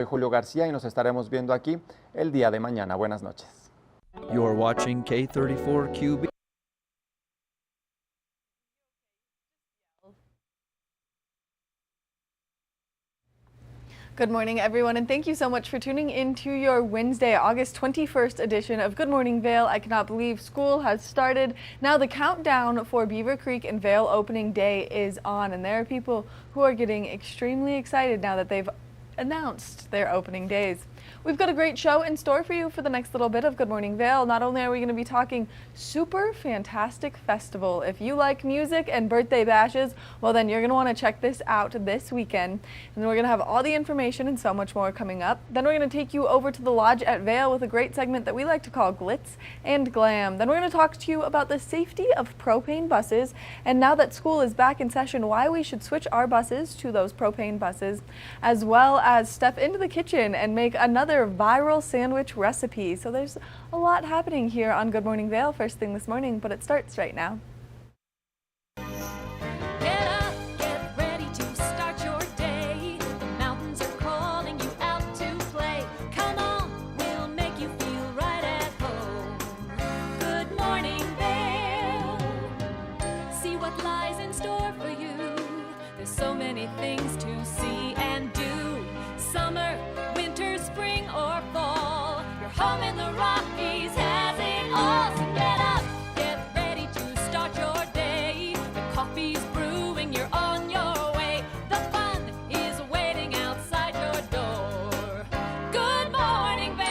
Soy Julio García y nos estaremos viendo aquí el día de mañana. Buenas noches. You're watching K34QB. Good morning, everyone, and thank you so much for tuning in to your Wednesday, August 21st edition of Good Morning Vail. I cannot believe school has started. Now the countdown for Beaver Creek and Vail opening day is on, and there are people who are getting extremely excited now that they've announced their opening days. We've got a great show in store for you for the next little bit of Good Morning Vail. Not only are we going to be talking Super Fantastic Festival. If you like music and birthday bashes, well then you're going to want to check this out this weekend. And then we're going to have all the information and so much more coming up. Then we're going to take you over to the lodge at Vail with a great segment that we like to call Glitz and Glam. Then we're going to talk to you about the safety of propane buses, and now that school is back in session, why we should switch our buses to those propane buses, as well as step into the kitchen and make another viral sandwich recipe. So there's a lot happening here on Good Morning Vail first thing this morning, but it starts right now. Get up, get ready to start your day. The mountains are calling you out to play. Come on, we'll make you feel right at home. Good morning, Vail. See what lies in store for you. There's so many things to see and do. Summer, winter, spring, or fall. Your home in the Rockies has it all. So get up, get ready to start your day. The coffee's brewing, you're on your way. The fun is waiting outside your door. Good morning, Vail.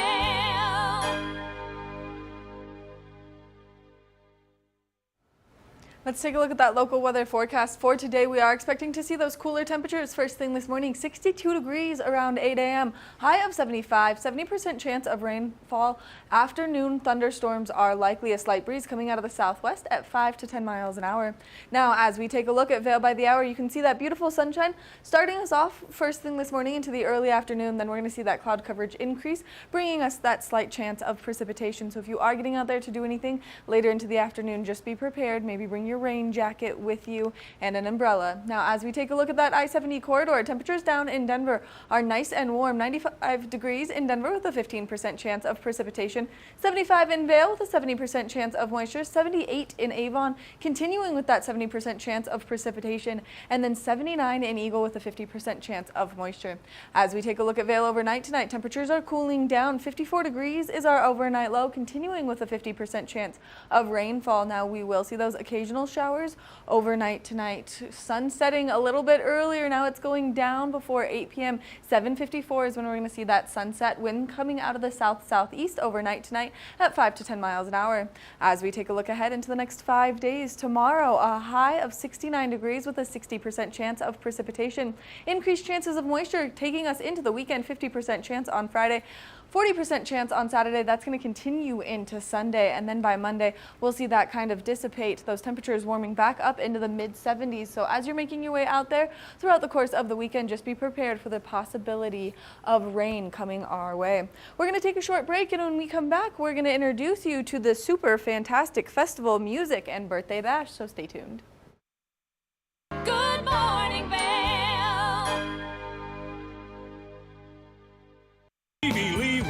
Let's take a look at that local weather forecast for today. We are expecting to see those cooler temperatures first thing this morning. 62 degrees around 8 a.m. High of 75, 70% chance of rainfall. Afternoon thunderstorms are likely. A slight breeze coming out of the southwest at 5 to 10 miles an hour. Now, as we take a look at Vail by the hour, you can see that beautiful sunshine starting us off first thing this morning into the early afternoon. Then we're going to see that cloud coverage increase, bringing us that slight chance of precipitation. So if you are getting out there to do anything later into the afternoon, just be prepared. Maybe bring your rain jacket with you and an umbrella. Now, as we take a look at that I-70 corridor, temperatures down in Denver are nice and warm. 95 degrees in Denver with a 15% chance of precipitation. 75 in Vail with a 70% chance of moisture. 78 in Avon, continuing with that 70% chance of precipitation. And then 79 in Eagle with a 50% chance of moisture. As we take a look at Vail overnight tonight, temperatures are cooling down. 54 degrees is our overnight low, continuing with a 50% chance of rainfall. Now, we will see those occasional showers overnight tonight. Sun setting a little bit earlier. Now it's going down before 8 p.m. 7:54 is when we're going to see that sunset. Wind coming out of the south-southeast overnight tonight at 5 to 10 miles an hour. As we take a look ahead into the next 5 days, tomorrow a high of 69 degrees with a 60% chance of precipitation. Increased chances of moisture taking us into the weekend. 50% chance on Friday. 40% chance on Saturday. That's going to continue into Sunday, and then by Monday we'll see that kind of dissipate. Those temperatures warming back up into the mid-70s. So as you're making your way out there throughout the course of the weekend, just be prepared for the possibility of rain coming our way. We're going to take a short break, and when we come back, we're going to introduce you to the Super Fantastic Festival music and birthday bash. So stay tuned. Good morning, Vail.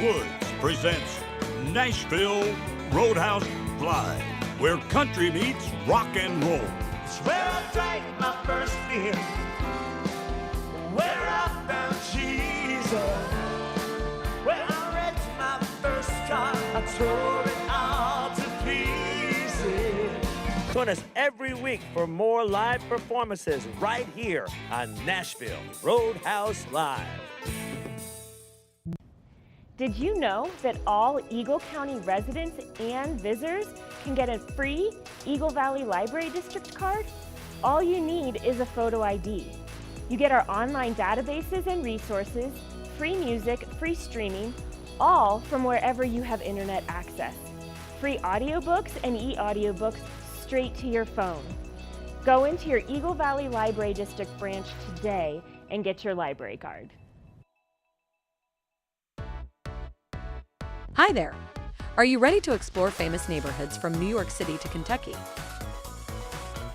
Woods presents Nashville Roadhouse Live, where country meets rock and roll. It's where I drank my first beer, where I found Jesus, where I wrecked my first car, I tore it all to pieces. Join us every week for more live performances right here on Nashville Roadhouse Live. Did you know that all Eagle County residents and visitors can get a free Eagle Valley Library District card? All you need is a photo ID. You get our online databases and resources, free music, free streaming, all from wherever you have internet access. Free audiobooks and e-audiobooks straight to your phone. Go into your Eagle Valley Library District branch today and get your library card. Hi there! Are you ready to explore famous neighborhoods from New York City to Kentucky?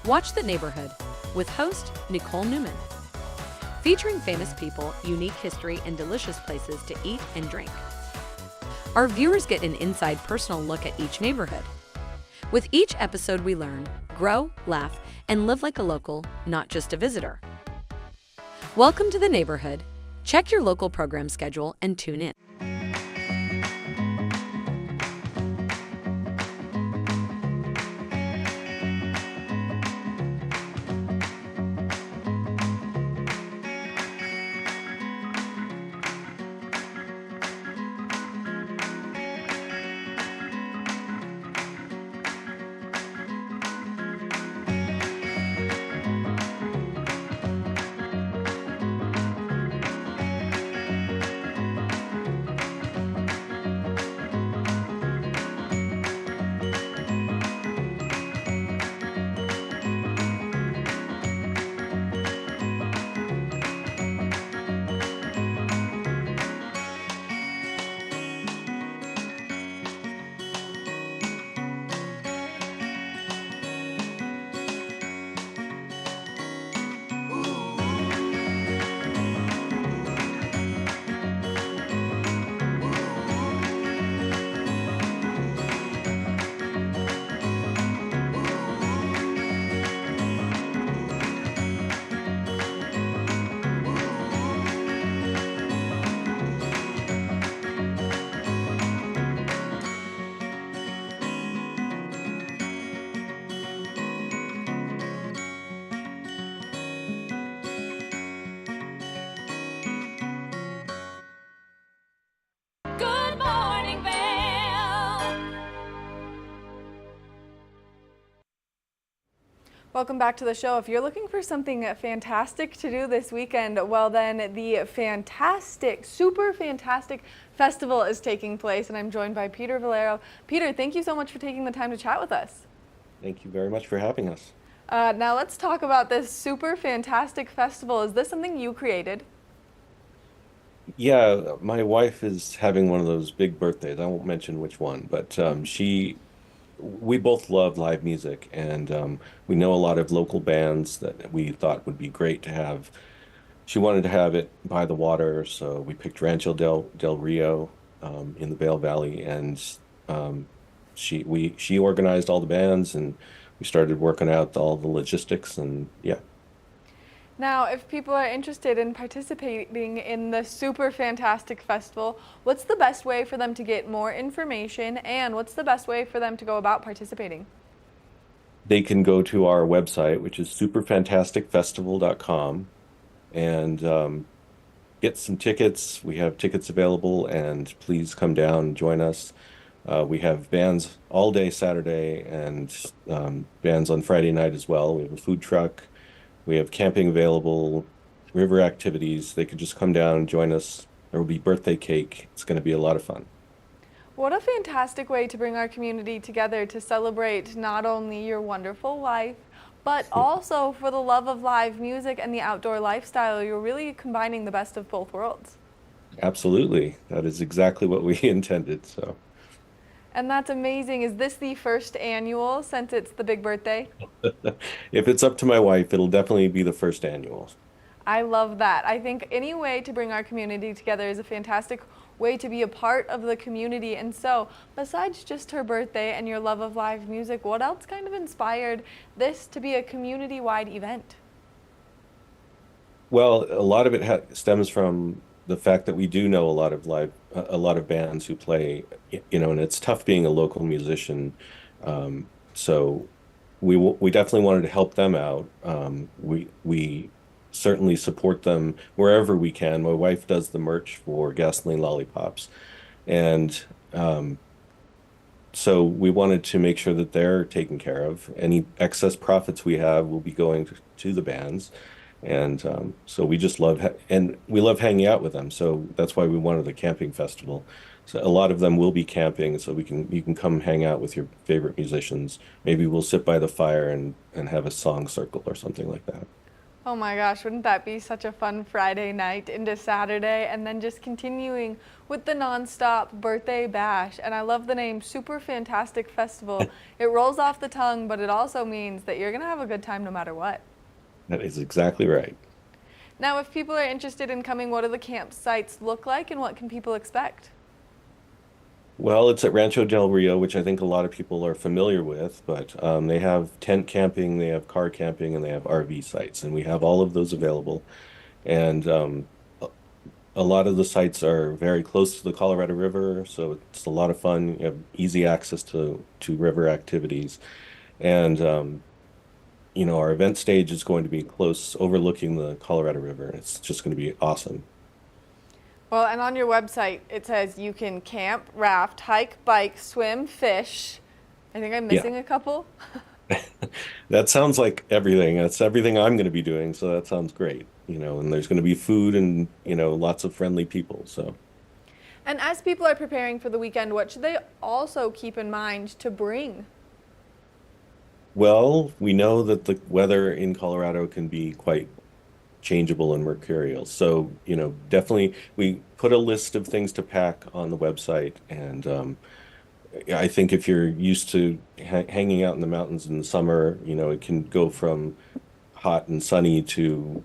Watch The Neighborhood with host Nicole Newman. featuring famous people, unique history, and delicious places to eat and drink. Our viewers get an inside personal look at each neighborhood. With each episode, we learn, grow, laugh, and live like a local, not just a visitor. Welcome to the neighborhood. Check your local program schedule and tune in. Good morning, Vail. Welcome back to the show. If you're looking for something fantastic to do this weekend, well then the super fantastic festival is taking place, and I'm joined by Peter Valero. Peter, thank you so much for taking the time to chat with us. Thank you very much for having us. Now let's talk about this super fantastic festival. Is this something you created? Yeah, my wife is having one of those big birthdays. I won't mention which one, but we both love live music, and we know a lot of local bands that we thought would be great to have. She wanted to have it by the water, so we picked Rancho del Rio in the Vail Valley, and she organized all the bands, and we started working out all the logistics, and yeah. Now, if people are interested in participating in the super fantastic festival, what's the best way for them to get more information, and what's the best way for them to go about participating? They can go to our website, which is superfantasticfestival.com, and get some tickets. We have tickets available, and please come down and join us. We have bands all day Saturday, and bands on Friday night as well. We have a food truck. We have camping available, river activities. They could just come down and join us. There will be birthday cake. It's going to be a lot of fun. What a fantastic way to bring our community together to celebrate not only your wonderful wife, but also for the love of live music and the outdoor lifestyle. You're really combining the best of both worlds. Absolutely. That is exactly what we intended. So. And that's amazing. Is this the first annual since it's the big birthday? If it's up to my wife, it'll definitely be the first annual. I love that. I think any way to bring our community together is a fantastic way to be a part of the community. And so, besides just her birthday and your love of live music, what else kind of inspired this to be a community-wide event? Well, a lot of it stems from the fact that we do know a lot of bands who play, and it's tough being a local musician. So we definitely wanted to help them out. We certainly support them wherever we can. My wife does the merch for Gasoline Lollipops, and so we wanted to make sure that they're taken care of. Any excess profits we have will be going to the bands. And so we just and we love hanging out with them. So that's why we wanted the camping festival. So a lot of them will be camping, so you can come hang out with your favorite musicians. Maybe we'll sit by the fire and have a song circle or something like that. Oh my gosh, wouldn't that be such a fun Friday night into Saturday, and then just continuing with the nonstop birthday bash. And I love the name Super Fantastic Festival. It rolls off the tongue, but it also means that you're gonna have a good time no matter what. That is exactly right. Now, if people are interested in coming, what do the campsites look like and what can people expect? Well, it's at Rancho del Rio, which I think a lot of people are familiar with, but they have tent camping, they have car camping, and they have RV sites, and we have all of those available. And a lot of the sites are very close to the Colorado River, so it's a lot of fun. You have easy access to river activities, and our event stage is going to be close, overlooking the Colorado River. It's just going to be awesome. Well, and on your website, it says you can camp, raft, hike, bike, swim, fish. I think I'm missing a couple. That sounds like everything. That's everything I'm going to be doing, so that sounds great. And there's going to be food and, lots of friendly people. So, And as people are preparing for the weekend, what should they also keep in mind to bring? well, we know that the weather in Colorado can be quite changeable and mercurial. So, definitely we put a list of things to pack on the website. And I think if you're used to hanging out in the mountains in the summer, it can go from hot and sunny to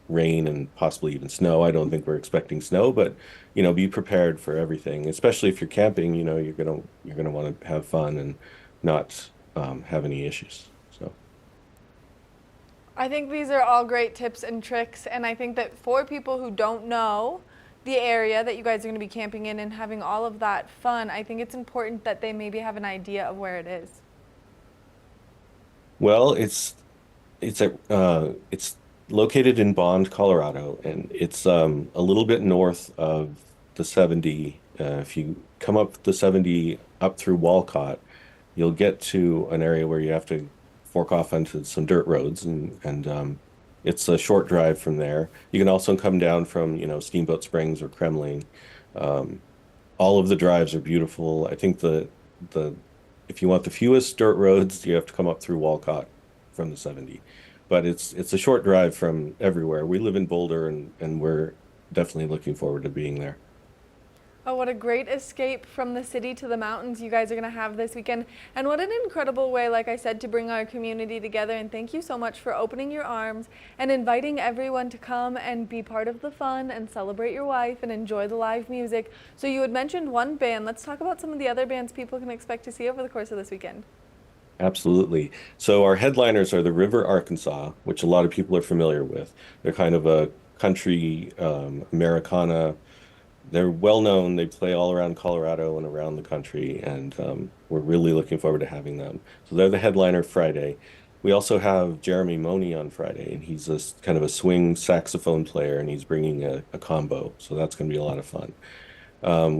rain and possibly even snow. I don't think we're expecting snow, but be prepared for everything. Especially if you're camping, you're gonna want to have fun and not have any issues. So I think these are all great tips and tricks, and I think that for people who don't know the area that you guys are going to be camping in and having all of that fun, I think it's important that they maybe have an idea of where it is. well, it's located in Bond, Colorado, and it's a little bit north of the 70. If you come up the 70 up through Walcott, you'll get to an area where you have to fork off onto some dirt roads, and it's a short drive from there. You can also come down from, Steamboat Springs or Kremling. Um, all of the drives are beautiful. I think the if you want the fewest dirt roads, you have to come up through Walcott from the 70. But it's a short drive from everywhere. We live in Boulder, and we're definitely looking forward to being there. Oh, what a great escape from the city to the mountains you guys are going to have this weekend. And what an incredible way, like I said, to bring our community together. And thank you so much for opening your arms and inviting everyone to come and be part of the fun and celebrate your wife and enjoy the live music. So you had mentioned one band. Let's talk about some of the other bands people can expect to see over the course of this weekend. Absolutely. So our headliners are the River Arkansas, which a lot of people are familiar with. They're kind of a country Americana. They're well known. They play all around Colorado and around the country, and we're really looking forward to having them. So they're the headliner Friday. We also have Jeremy Money on Friday, and he's kind of a swing saxophone player, and he's bringing a combo. So that's going to be a lot of fun.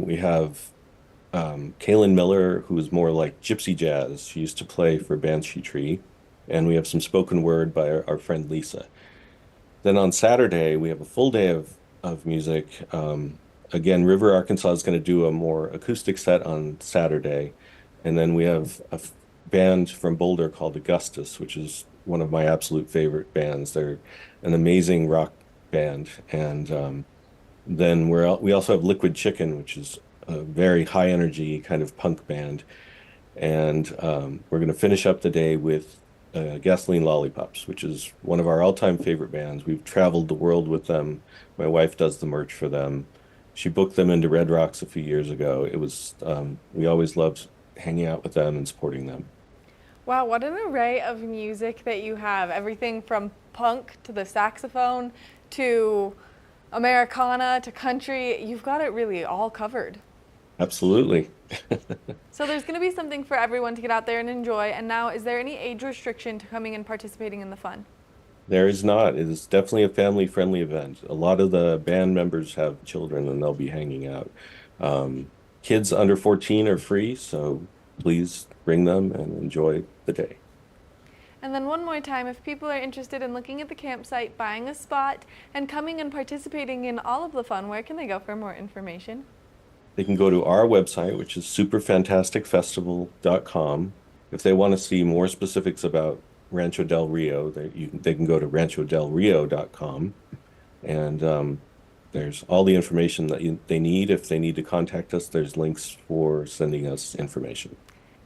We have Kaylin Miller, who is more like gypsy jazz. She used to play for Banshee Tree. And we have some spoken word by our friend Lisa. Then on Saturday, we have a full day of music. Again, River Arkansas is going to do a more acoustic set on Saturday. And then we have a band from Boulder called Augustus, which is one of my absolute favorite bands. They're an amazing rock band. And then we also have Liquid Chicken, which is a very high energy kind of punk band. And we're going to finish up the day with Gasoline Lollipops, which is one of our all-time favorite bands. We've traveled the world with them. My wife does the merch for them. She booked them into Red Rocks a few years ago. It was we always loved hanging out with them and supporting them. Wow, what an array of music that you have. Everything from punk to the saxophone to Americana to country. You've got it really all covered. Absolutely. So there's going to be something for everyone to get out there and enjoy. And now, is there any age restriction to coming and participating in the fun? There is not. It is definitely a family-friendly event. A lot of the band members have children, and they'll be hanging out. Kids under 14 are free, so please bring them and enjoy the day. And then one more time, if people are interested in looking at the campsite, buying a spot, and coming and participating in all of the fun, where can they go for more information? They can go to our website, which is superfantasticfestival.com. If they want to see more specifics about Rancho del Rio, they can go to ranchodelrio.com. And there's all the information that they need. If they need to contact us, there's links for sending us information.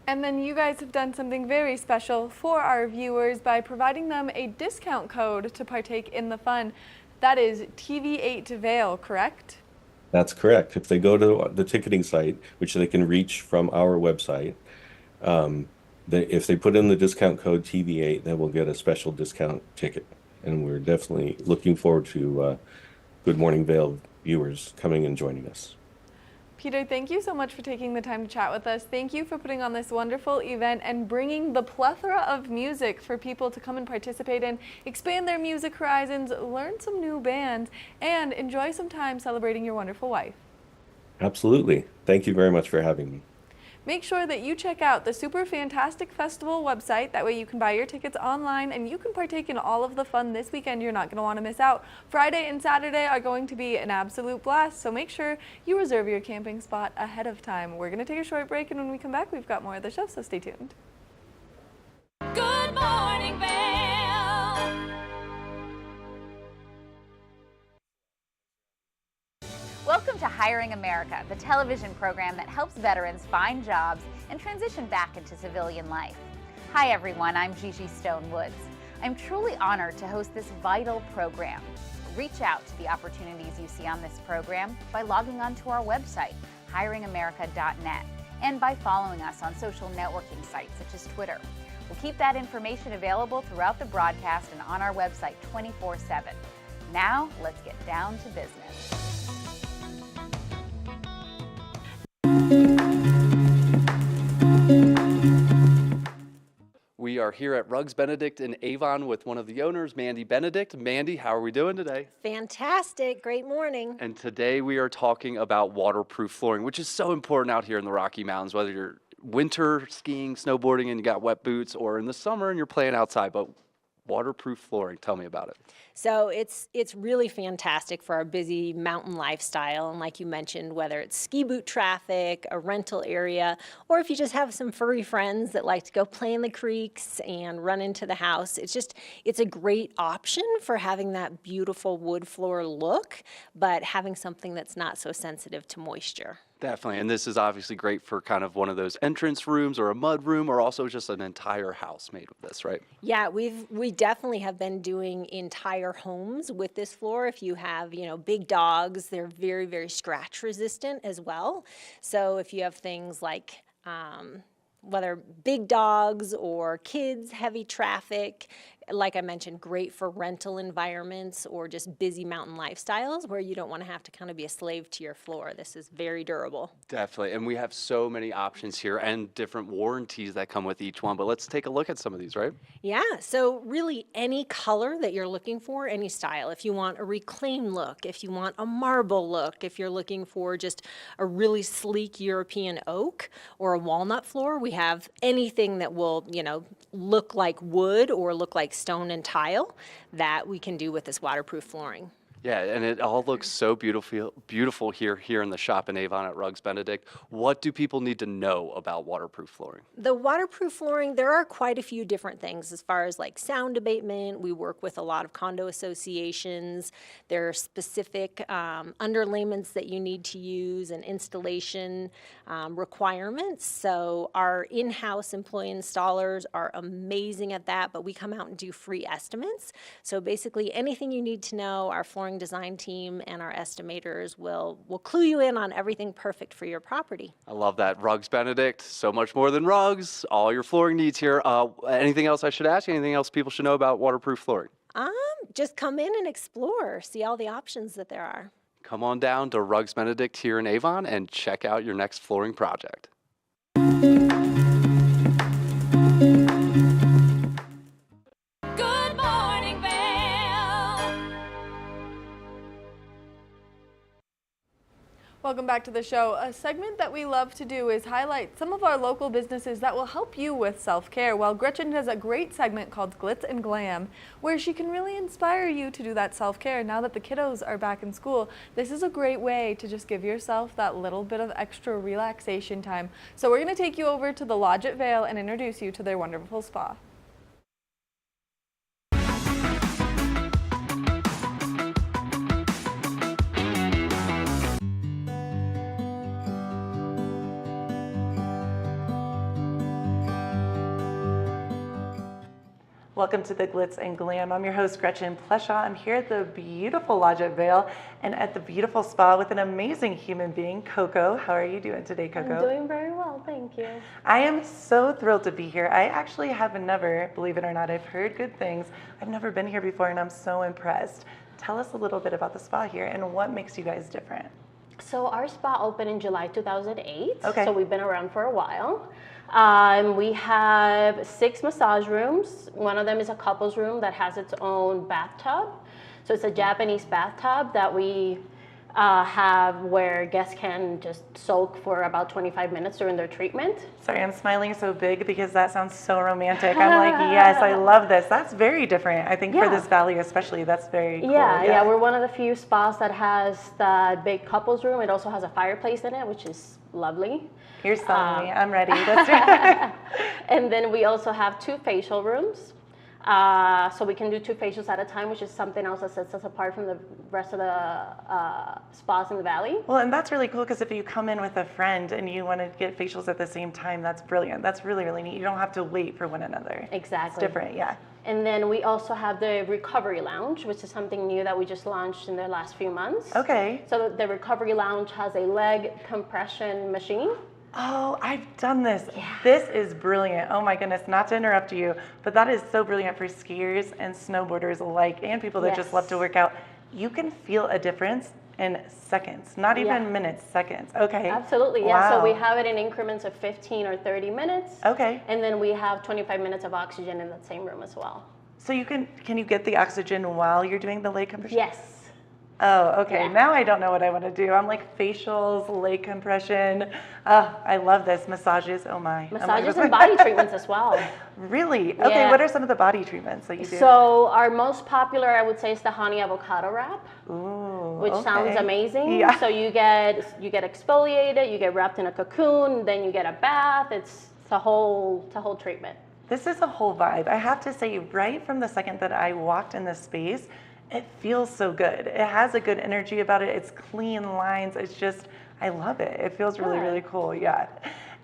And then you guys have done something very special for our viewers by providing them a discount code to partake in the fun. That is TV8 to Vail, correct? That's correct. If they go to the ticketing site, which they can reach from our website, if they put in the discount code TV8, then we'll get a special discount ticket. And we're definitely looking forward to Good Morning Vail viewers coming and joining us. Peter, thank you so much for taking the time to chat with us. Thank you for putting on this wonderful event and bringing the plethora of music for people to come and participate in, expand their music horizons, learn some new bands, and enjoy some time celebrating your wonderful wife. Absolutely. Thank you very much for having me. Make sure that you check out the Super Fantastic Festival website. That way you can buy your tickets online and you can partake in all of the fun this weekend. You're not going to want to miss out. Friday and Saturday are going to be an absolute blast, so make sure you reserve your camping spot ahead of time. We're going to take a short break, and when we come back, we've got more of the show, so stay tuned. Good morning, Vail. Welcome to Hiring America, the television program that helps veterans find jobs and transition back into civilian life. Hi everyone, I'm Gigi Stone Woods. I'm truly honored to host this vital program. Reach out to the opportunities you see on this program by logging on to our website, hiringamerica.net, and by following us on social networking sites such as Twitter. We'll keep that information available throughout the broadcast and on our website 24/7. Now, let's get down to business. We are here at Rugs Benedict in Avon with one of the owners, Mandy Benedict. Mandy, how are we doing today? Fantastic. Great morning. And today we are talking about waterproof flooring, which is so important out here in the Rocky Mountains, whether you're winter skiing, snowboarding, and you got wet boots, or in the summer and you're playing outside. But waterproof flooring, tell me about it. So it's really fantastic for our busy mountain lifestyle. And like you mentioned, whether it's ski boot traffic, a rental area, or if you just have some furry friends that like to go play in the creeks and run into the house, it's a great option for having that beautiful wood floor look, but having something that's not so sensitive to moisture. Definitely, and this is obviously great for kind of one of those entrance rooms or a mud room, or also just an entire house made with this, right? Yeah, we definitely have been doing entire homes with this floor. If you have, big dogs, they're very, very scratch resistant as well. So if you have things like whether big dogs or kids, heavy traffic, like I mentioned, great for rental environments or just busy mountain lifestyles where you don't want to have to kind of be a slave to your floor. This is very durable. Definitely, and we have so many options here and different warranties that come with each one, but let's take a look at some of these, right? Yeah, so really any color that you're looking for, any style. If you want a reclaimed look, if you want a marble look, if you're looking for just a really sleek European oak or a walnut floor, we have anything that will, look like wood or look like stone and tile that we can do with this waterproof flooring. Yeah, and it all looks so beautiful here in the shop in Avon at Rugs Benedict. What do people need to know about waterproof flooring? The waterproof flooring, there are quite a few different things as far as like sound abatement. We work with a lot of condo associations. There are specific underlayments that you need to use and installation requirements. So our in-house employee installers are amazing at that, but we come out and do free estimates. So basically anything you need to know, our flooring design team and our estimators will clue you in on everything perfect for your property. I love that. Rugs Benedict, so much more than rugs. All your flooring needs here. Anything else I should ask? Anything else people should know about waterproof flooring? Just come in and explore, see all the options that there are. Come on down to Rugs Benedict here in Avon and check out your next flooring project. Good morning, Vail. Welcome back to the show. A segment that we love to do is highlight some of our local businesses that will help you with self-care. Well, Gretchen has a great segment called Glitz and Glam, where she can really inspire you to do that self-care. Now that the kiddos are back in school, this is a great way to just give yourself that little bit of extra relaxation time. So we're going to take you over to the Lodge at Vail and introduce you to their wonderful spa. Welcome to the Glitz and Glam. I'm your host, Gretchen Pleshaw. I'm here at the beautiful lodge at Vail and at the beautiful spa with an amazing human being, Coco. How are you doing today, Coco? I'm doing very well, thank you. I am so thrilled to be here. I actually have never, believe it or not, I've heard good things. I've never been here before and I'm so impressed. Tell us a little bit about the spa here and what makes you guys different. So our spa opened in July 2008, Okay. so we've been around for a while. We have 6 massage rooms. One of them is a couples room that has its own bathtub. So it's a Japanese bathtub that we have where guests can just soak for about 25 minutes during their treatment. Sorry, I'm smiling so big because that sounds so romantic. I'm like, yes, I love this. That's very different. I think for Yeah. this valley especially, that's very cool. Yeah, we're one of the few spas that has that big couples room. It also has a fireplace in it, which is lovely. You're selling me. I'm ready. Let's do And then we also have 2 facial rooms. So we can do 2 facials at a time, which is something else that sets us apart from the rest of the spas in the valley. Well, and that's really cool because if you come in with a friend and you want to get facials at the same time, that's brilliant. That's really, really neat. You don't have to wait for one another. Exactly. It's different, yeah. And then we also have the recovery lounge, which is something new that we just launched in the last few months. Okay. So the recovery lounge has a leg compression machine. Oh, I've done this. This is brilliant. Oh my goodness, not to interrupt you, but that is so brilliant for skiers and snowboarders alike and people that just love to work out. You can feel a difference in seconds, not even minutes, seconds. Okay. Absolutely, yeah. So we have it in increments of 15 or 30 minutes. Okay. And then we have 25 minutes of oxygen in that same room as well. So you can you get the oxygen while you're doing the leg compression? Yes. Oh, okay. Yeah. Now I don't know what I want to do. I'm like facials, leg compression. I love this. Massages. Oh my. Massages and body treatments as well. Really? Okay. Yeah. What are some of the body treatments that you do? So our most popular, I would say, is the honey avocado wrap. Ooh, which sounds amazing. Yeah. So you get exfoliated, you get wrapped in a cocoon, then you get a bath. It's a whole treatment. This is a whole vibe. I have to say, right from the second that I walked in this space, it feels so good. It has a good energy about it. It's clean lines. It's just, I love it. It feels really, really cool. Yeah.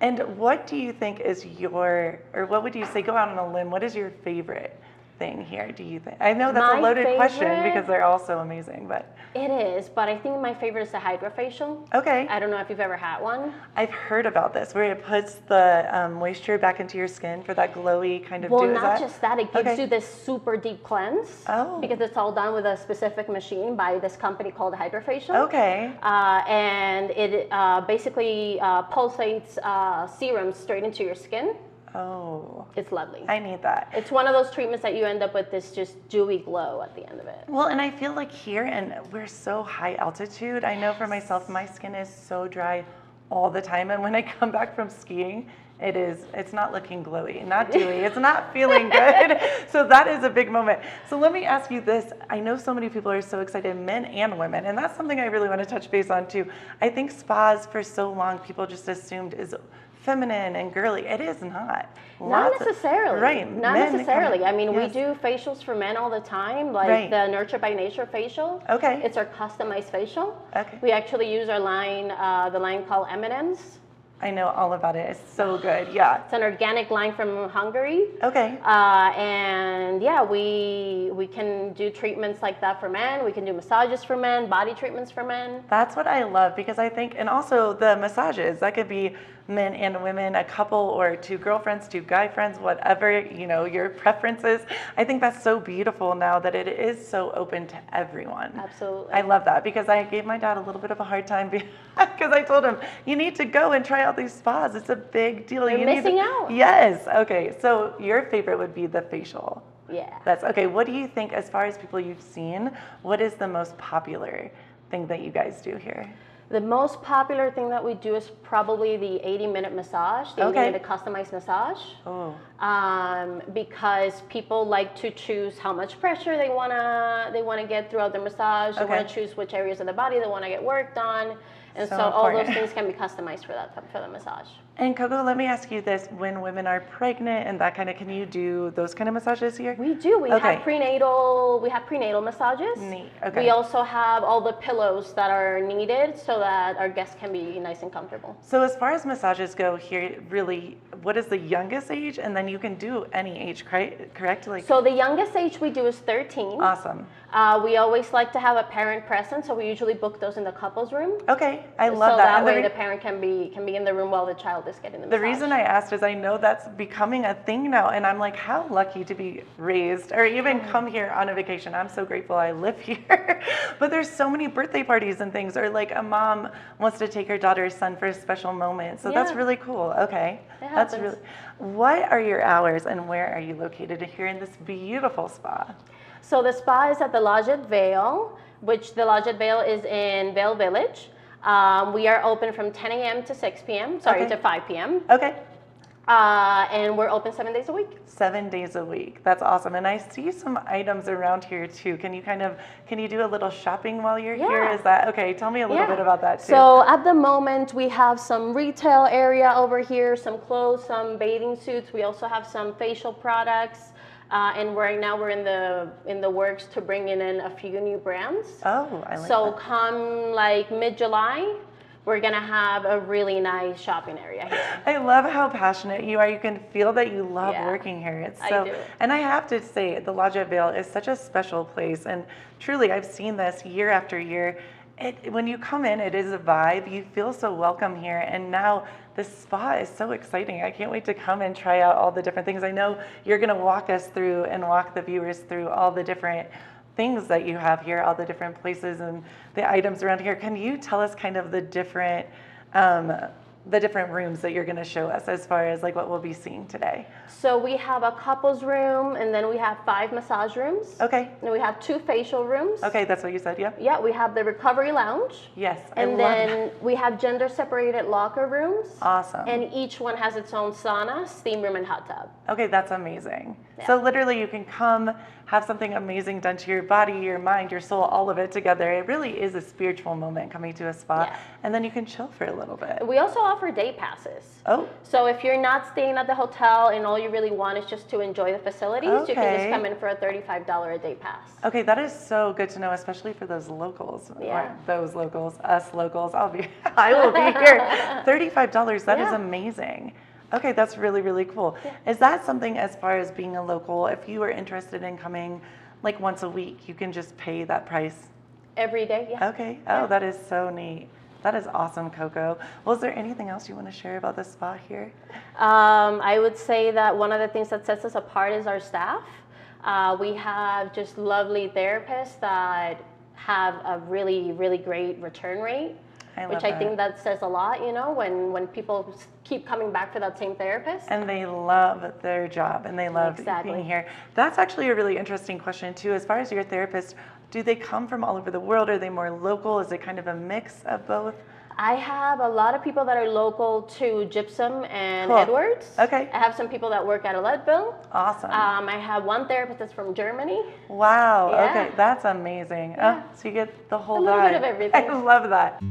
And what do you think is or what would you say, go out on a limb, what is your favorite thing here, do you think? I know that's a loaded question because they're all so amazing, but. It is, but I think my favorite is the hydrofacial. Okay. I don't know if you've ever had one. I've heard about this, where it puts the moisture back into your skin for that glowy kind of Well, not just that, it gives you this super deep cleanse. Oh. Because it's all done with a specific machine by this company called Hydrofacial. Okay. And it basically pulsates serums straight into your skin. Oh. It's lovely. I need that. It's one of those treatments that you end up with this just dewy glow at the end of it. Well, and I feel like here, and we're so high altitude, I know for myself, my skin is so dry all the time. And when I come back from skiing, it's not looking glowy, not dewy, it's not feeling good. So that is a big moment. So let me ask you this. I know so many people are so excited, men and women, and that's something I really want to touch base on too. I think spas for so long, people just assumed is feminine and girly. It is not. Not necessarily. Right. Not necessarily. I mean, we do facials for men all the time, like the Nurture by Nature facial. Okay. It's our customized facial. Okay. We actually use our line, the line called M&M's. I know all about it. It's so good. Yeah. It's an organic line from Hungary. Okay. And yeah, we can do treatments like that for men. We can do massages for men, body treatments for men. That's what I love because I think, and also the massages, that could be men and women, a couple or 2 girlfriends, 2 guy friends, whatever, your preferences. I think that's so beautiful now that it is so open to everyone. Absolutely. I love that because I gave my dad a little bit of a hard time because I told him, you need to go and try out these spas. It's a big deal. You're missing out. Yes. Okay. So your favorite would be the facial. Yeah. That's okay. What do you think, as far as people you've seen, what is the most popular thing that you guys do here? The most popular thing that we do is probably the 80-minute massage, the 80-minute customized massage. Oh. Because people like to choose how much pressure they wanna get throughout their massage. They wanna choose which areas of the body they wanna get worked on, and so all those things can be customized for the massage. And Coco, let me ask you this: when women are pregnant and that kind of, can you do those kind of massages here? We do. We Okay. have prenatal massages. Neat. Okay. We also have all the pillows that are needed so that our guests can be nice and comfortable. So as far as massages go here, really, what is the youngest age? And then you can do any age, correct? Like. So the youngest age we do is 13. Awesome. We always like to have a parent present, so we usually book those in the couples room. Okay, I love so that. that And way the parent can be in the room while the child is getting the massage. The reason I asked is I know that's becoming a thing now, and I'm like, how lucky to be raised or even come here on a vacation. I'm so grateful I live here. But there's so many birthday parties and things, or like a mom wants to take her daughter's son for a special moment. So that's really cool. Okay, that's really. What are your hours and where are you located here in this beautiful spa? So the spa is at the Lodge at Vail, which the Lodge at Vail is in Vail Village. We are open from 10 a.m. to 6 p.m. Sorry, to 5 p.m. Okay. And we're open 7 days a week. 7 days a week. That's awesome. And I see some items around here too. Can you do a little shopping while you're here? Is that okay? Tell me a little bit about that too. So at the moment we have some retail area over here, some clothes, some bathing suits. We also have some facial products. And right now we're in the works to bring in a few new brands. Oh, I like so that. come like mid-July, we're gonna have a really nice shopping area here. I love how passionate you are. You can feel that you love working here. It's so, I do. And I have to say, the Lodge at Vail is such a special place. And truly, I've seen this year after year. When you come in, it is a vibe. You feel so welcome here. And now this spa is so exciting. I can't wait to come and try out all the different things. I know you're going to walk us through and walk the viewers through all the different things that you have here, all the different places and the items around here. Can you tell us kind of the different rooms that you're going to show us as far as like what we'll be seeing today? So we have a couples room, and then we have 5 massage rooms. Okay. And we have 2 facial rooms. Okay, that's what you said, yeah? Yeah, we have the recovery lounge. Yes, and then we have gender separated locker rooms. Awesome. And each one has its own sauna, steam room, and hot tub. Okay, that's amazing. So literally you can come, have something amazing done to your body, your mind, your soul, all of it together. It really is a spiritual moment coming to a spa. And then you can chill for a little bit. We also offer day passes. Oh. So if you're not staying at the hotel and all you really want is just to enjoy the facilities, you can just come in for a $35 a day pass. Okay, that is so good to know, especially for those locals. Yeah. Or those locals, us locals. I will be here. $35, that is amazing. Okay, that's really, really cool. Is that something as far as being a local, if you were interested in coming like once a week, you can just pay that price? Every day, yeah. Okay. Oh, that is so neat. That is awesome, Coco. Well, is there anything else you want to share about the spa here? I would say that one of the things that sets us apart is our staff. We have just lovely therapists that have a really, really great return rate. Which I think that says a lot, you know, when people keep coming back for that same therapist. And they love their job and they love being here. That's actually a really interesting question too. As far as your therapist, do they come from all over the world? Are they more local? Is it kind of a mix of both? I have a lot of people that are local to Gypsum and Edwards. Okay. I have some people that work at Leadville. Awesome. I have one therapist that's from Germany. Wow. Yeah. Okay, that's amazing. Yeah. Oh, so you get the whole A little vibe. bit of everything. I love that.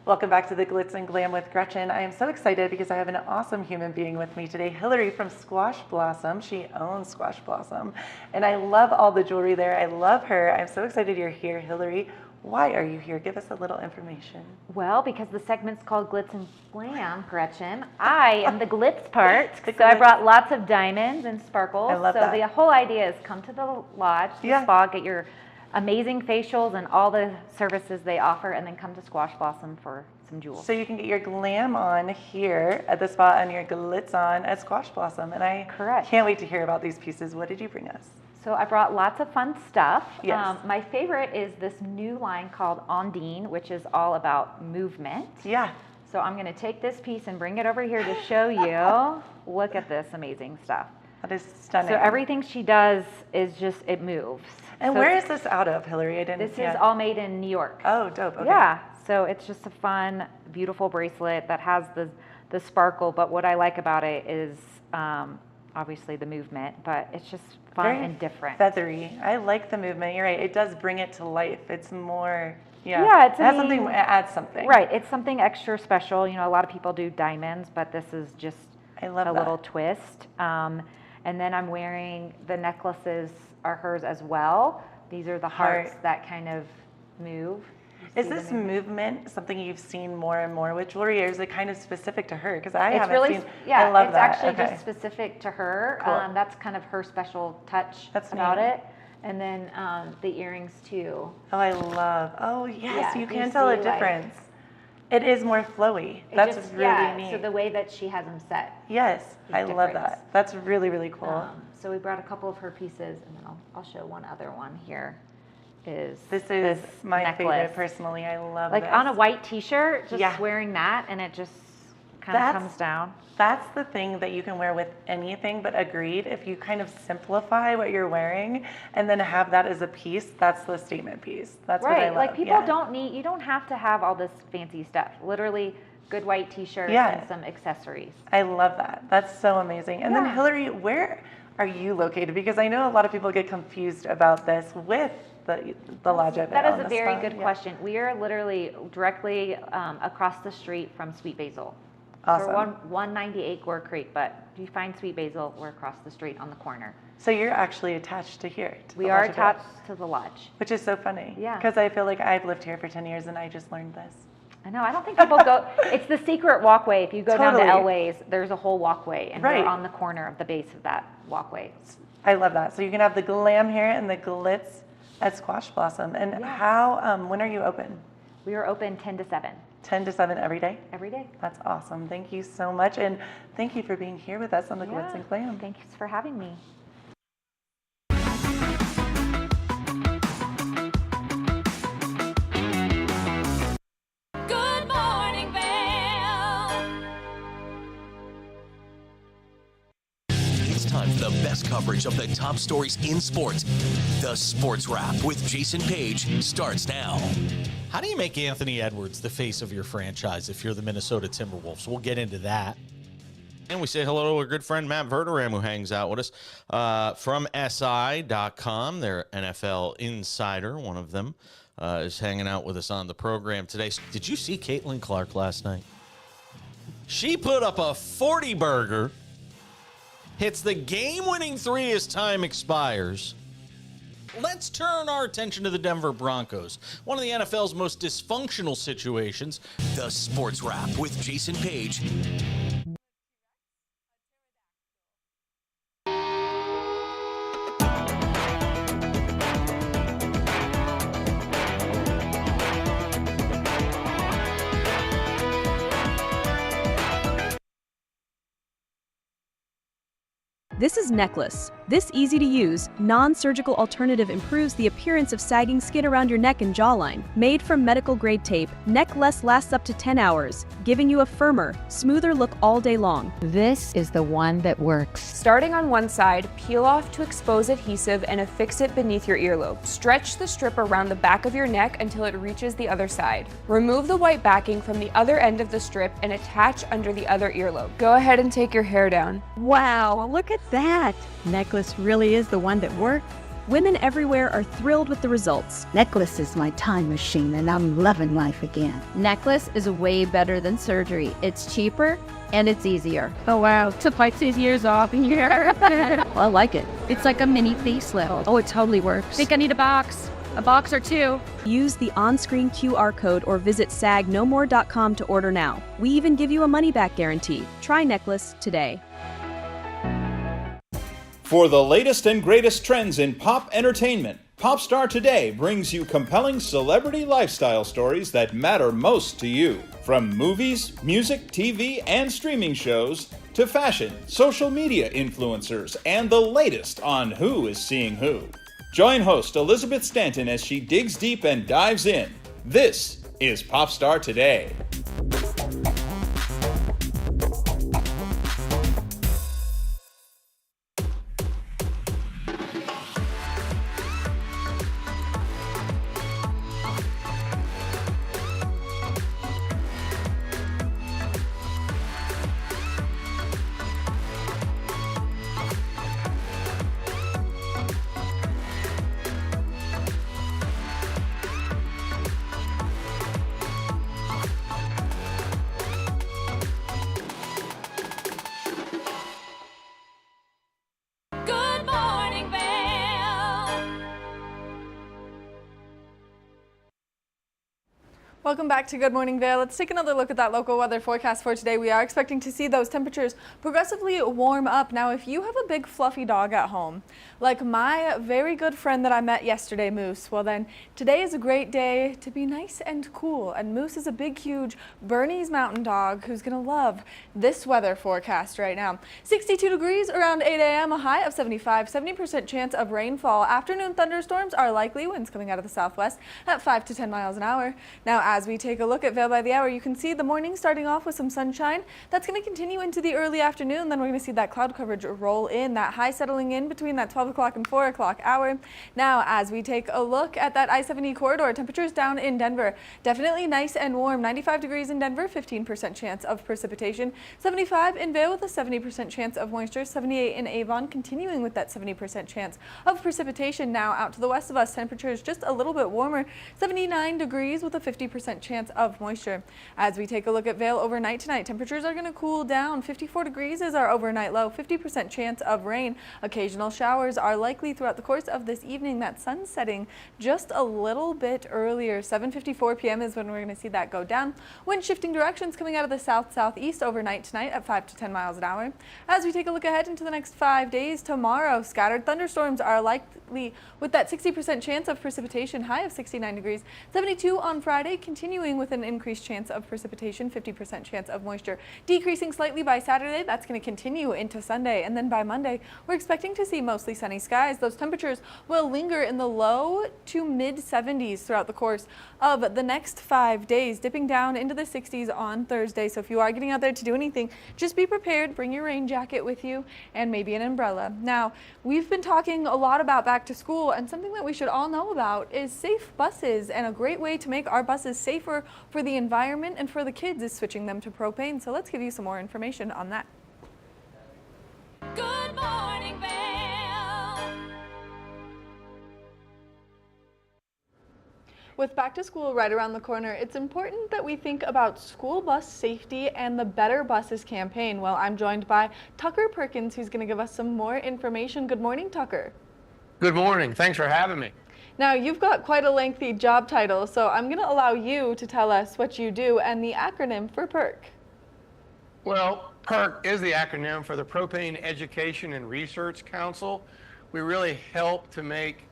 Welcome back to the Glitz and Glam with Gretchen. I am so excited because I have an awesome human being with me today, Hillary from Squash Blossom. She owns Squash Blossom, and I love all the jewelry there. I love her. I'm so excited you're here, Hillary. Why are you here? Give us a little information. Well, because the segment's called Glitz and Glam, Gretchen. I am the glitz part, so I brought lots of diamonds and sparkles. I love so that. The whole idea is come to the lodge, the spa, get your amazing facials and all the services they offer, and then come to Squash Blossom for some jewels. So you can get your glam on here at the spa and your glitz on at Squash Blossom. And I can't wait to hear about these pieces. What did you bring us? So I brought lots of fun stuff. Yes. My favorite is this new line called Ondine, which is all about movement. Yeah. So I'm going to take this piece and bring it over here to show you. Look at this amazing stuff. That is stunning. So everything she does is just, it moves. And so where is this out of, Hillary? I didn't. This is all made in New York. Oh, dope. Okay. Yeah. So it's just a fun, beautiful bracelet that has the sparkle. But what I like about it is obviously the movement, but it's just fun Very and different. feathery. I like the movement. You're right. It does bring it to life. It's more, it adds something. Right. It's something extra special. You know, a lot of people do diamonds, but this is just a little twist. And then I'm wearing the necklaces are hers as well. These are the hearts that kind of move. Is this movement something you've seen more and more with jewelry, or is it kind of specific to her? Because I It's haven't really, seen. yeah, I love it's that. actually just specific to her. Cool. That's kind of her special touch That's about neat. it. And then the earrings too. Oh, I love. Oh, yes, Yeah, you can tell a see, like, difference. It is more flowy. That's really neat. So the way that she has them set. Yes, is I love different. that. That's really, really cool. So we brought a couple of her pieces, and then I'll show one other one here. This is my necklace. favorite personally. I love Like this. on a white t-shirt, just Yeah. wearing that, and it just kind of comes down. That's the thing that you can wear with anything, but agreed, if you kind of simplify what you're wearing and then have that as a piece, that's the statement piece. That's what I love. Like people you don't have to have all this fancy stuff. Literally good white t-shirt and some accessories. I love that. That's so amazing. And then Hillary, where are you located? Because I know a lot of people get confused about this with the lodge at Vail. That is a very good question. We are literally directly across the street from Sweet Basil. Awesome. We're 198 Gore Creek, but if you find Sweet Basil, we're across the street on the corner. So you're actually attached to here. We are attached to the lodge. Which is so funny. Yeah. Because I feel like I've lived here for 10 years and I just learned this. I know. I don't think people go. It's the secret walkway. If you go down to Elway's, there's a whole walkway, and we're on the corner of the base of that walkway. I love that. So you can have the glam here and the glitz at Squash Blossom. And how? When are you open? We are open 10 to 7. 10 to 7 every day? Every day. That's awesome. Thank you so much. And thank you for being here with us on the Glitz and Glam. Thanks for having me. Good morning, Vail. It's time for the best coverage of the top stories in sports. The Sports Wrap with Jason Page starts now. How do you make Anthony Edwards the face of your franchise if you're the Minnesota Timberwolves? We'll get into that. And we say hello to our good friend Matt Verderam, who hangs out with us from SI.com. Their NFL insider, one of them, is hanging out with us on the program today. Did you see Caitlin Clark last night? She put up a 40-burger, hits the game-winning three as time expires. Let's turn our attention to the Denver Broncos, one of the NFL's most dysfunctional situations. The Sports Wrap with Jason Page. This is Necklace. This easy-to-use, non-surgical alternative improves the appearance of sagging skin around your neck and jawline. Made from medical-grade tape, Necklace lasts up to 10 hours, giving you a firmer, smoother look all day long. This is the one that works. Starting on one side, peel off to expose adhesive and affix it beneath your earlobe. Stretch the strip around the back of your neck until it reaches the other side. Remove the white backing from the other end of the strip and attach under the other earlobe. Go ahead and take your hair down. Wow, look at that. Necklace really is the one that works. Women everywhere are thrilled with the results. Necklace is my time machine, and I'm loving life again. Necklace is way better than surgery. It's cheaper and it's easier. Oh wow, took like 6 years off in here. Well, I like it. It's like a mini facelift. Oh, it totally works. Think I need a box or two. Use the on-screen QR code or visit sagnomore.com to order now. We even give you a money-back guarantee. Try Necklace today. For the latest and greatest trends in pop entertainment, Popstar Today brings you compelling celebrity lifestyle stories that matter most to you. From movies, music, TV, and streaming shows, to fashion, social media influencers, and the latest on who is seeing who. Join host Elizabeth Stanton as she digs deep and dives in. This is Popstar Today. Welcome back to Good Morning Vail. Let's take another look at that local weather forecast for today. We are expecting to see those temperatures progressively warm up. Now, if you have a big fluffy dog at home, like my very good friend that I met yesterday, Moose, well then today is a great day to be nice and cool. And Moose is a big, huge Bernese mountain dog who's gonna love this weather forecast right now. 62 degrees around 8 a.m., a high of 75, 70% chance of rainfall. Afternoon thunderstorms are likely, winds coming out of the southwest at 5 to 10 miles an hour. Now, as we take a look at Vail by the hour, you can see the morning starting off with some sunshine. That's going to continue into the early afternoon. Then we're going to see that cloud coverage roll in, that high settling in between that 12 o'clock and 4 o'clock hour. Now, as we take a look at that I-70 corridor, temperatures down in Denver, definitely nice and warm. 95 degrees in Denver, 15% chance of precipitation. 75 in Vail with a 70% chance of moisture. 78 in Avon, continuing with that 70% chance of precipitation. Now, out to the west of us, temperatures just a little bit warmer. 79 degrees with a 50% chance of moisture. As we take a look at Vail overnight tonight, temperatures are going to cool down. 54 degrees is our overnight low. 50% chance of rain. Occasional showers are likely throughout the course of this evening. That sun setting just a little bit earlier. 7:54 p.m. is when we're going to see that go down. Wind shifting directions coming out of the south-southeast overnight tonight at 5 to 10 miles an hour. As we take a look ahead into the next 5 days, tomorrow scattered thunderstorms are likely with that 60% chance of precipitation, high of 69 degrees. 72 on Friday, continuing with an increased chance of precipitation, 50% chance of moisture, decreasing slightly by Saturday. That's going to continue into Sunday. And then by Monday, we're expecting to see mostly sunny skies. Those temperatures will linger in the low to mid 70s throughout the course of the next 5 days, dipping down into the 60s on Thursday. So if you are getting out there to do anything, just be prepared. Bring your rain jacket with you and maybe an umbrella. Now, we've been talking a lot about back to school, and something that we should all know about is safe buses, and a great way to make our buses safer for the environment and for the kids is switching them to propane. So let's give you some more information on that. Good morning, Vail. With back to school right around the corner, it's important that we think about school bus safety and the Better Buses campaign. Well, I'm joined by Tucker Perkins, who's going to give us some more information. Good morning, Tucker. Good morning. Thanks for having me. Now, you've got quite a lengthy job title, so I'm going to allow you to tell us what you do and the acronym for PERC. Well, PERC is the acronym for the Propane Education and Research Council. We really help to make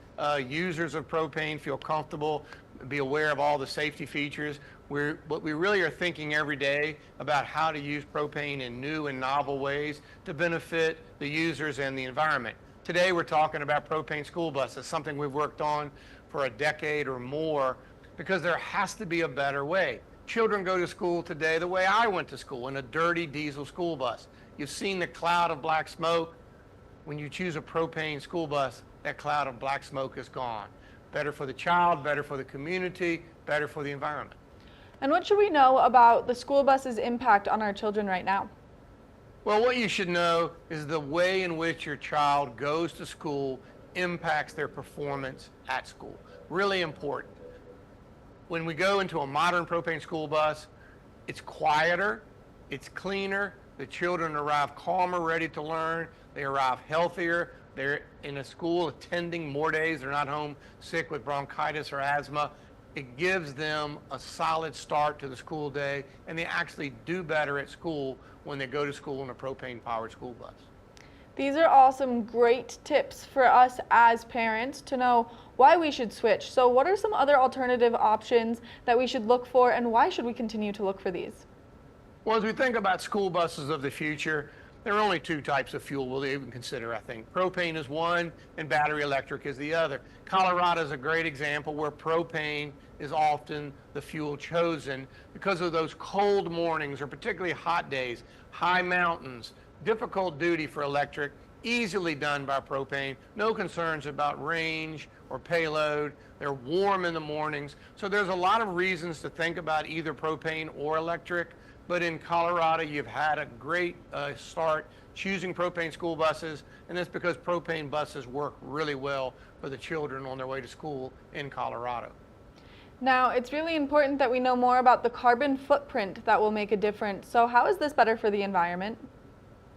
users of propane feel comfortable, be aware of all the safety features. But we really are thinking every day about how to use propane in new and novel ways to benefit the users and the environment. Today we're talking about propane school buses, something we've worked on for a decade or more, because there has to be a better way. Children go to school today the way I went to school, in a dirty diesel school bus. You've seen the cloud of black smoke. When you choose a propane school bus, that cloud of black smoke is gone. Better for the child, better for the community, better for the environment. And what should we know about the school bus's impact on our children right now? Well, what you should know is the way in which your child goes to school impacts their performance at school. Really important. When we go into a modern propane school bus, it's quieter, it's cleaner, the children arrive calmer, ready to learn, they arrive healthier, they're in a school attending more days, they're not home sick with bronchitis or asthma. It gives them a solid start to the school day, and they actually do better at school when they go to school in a propane-powered school bus. These are all some great tips for us as parents to know why we should switch. So what are some other alternative options that we should look for, and why should we continue to look for these? Well, as we think about school buses of the future, there are only two types of fuel we'll even consider, I think. Propane is one, and battery electric is the other. Colorado is a great example where propane is often the fuel chosen because of those cold mornings or particularly hot days, high mountains, difficult duty for electric, easily done by propane, no concerns about range or payload. They're warm in the mornings. So there's a lot of reasons to think about either propane or electric. But in Colorado, you've had a great start choosing propane school buses, and that's because propane buses work really well for the children on their way to school in Colorado. Now, it's really important that we know more about the carbon footprint that will make a difference. So how is this better for the environment?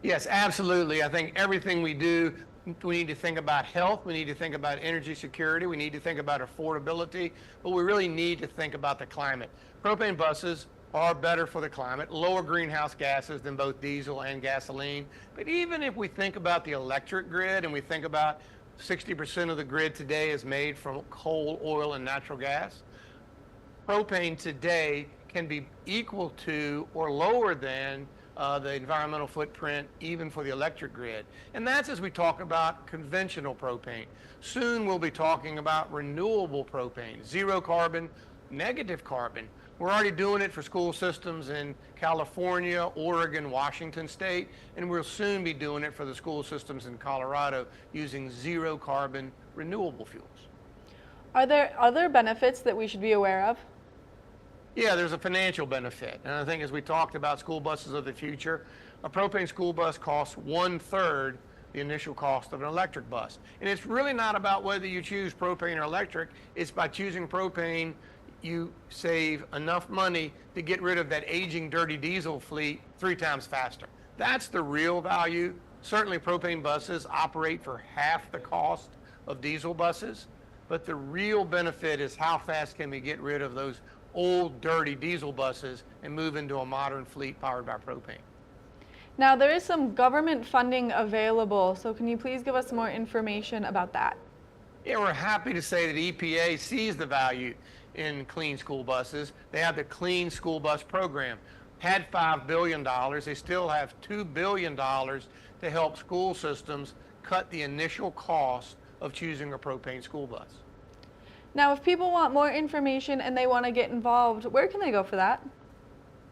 Yes, absolutely. I think everything we do We need to think about health. We need to think about energy security. We need to think about affordability. But we really need to think about the climate. Propane buses are better for the climate, lower greenhouse gases than both diesel and gasoline. But even if we think about the electric grid and we think about 60% of the grid today is made from coal, oil, and natural gas, propane today can be equal to or lower than the environmental footprint even for the electric grid. And that's as we talk about conventional propane. Soon we'll be talking about renewable propane, zero carbon, negative carbon. We're already doing it for school systems in California, Oregon, Washington State, and we'll soon be doing it for the school systems in Colorado using zero carbon renewable fuels. Are there other benefits that we should be aware of? Yeah, there's a financial benefit. And I think as we talked about school buses of the future, a propane school bus costs 1/3 the initial cost of an electric bus. And it's really not about whether you choose propane or electric. It's by choosing propane, you save enough money to get rid of that aging, dirty diesel fleet 3 times faster. That's the real value. Certainly propane buses operate for half the cost of diesel buses, but the real benefit is how fast can we get rid of those old, dirty diesel buses and move into a modern fleet powered by propane. Now, there is some government funding available, so can you please give us more information about that? Yeah, we're happy to say that EPA sees the value in clean school buses. They have the Clean School Bus Program. Had $5 billion, they still have $2 billion to help school systems cut the initial cost of choosing a propane school bus. Now, if people want more information and they want to get involved, where can they go for that?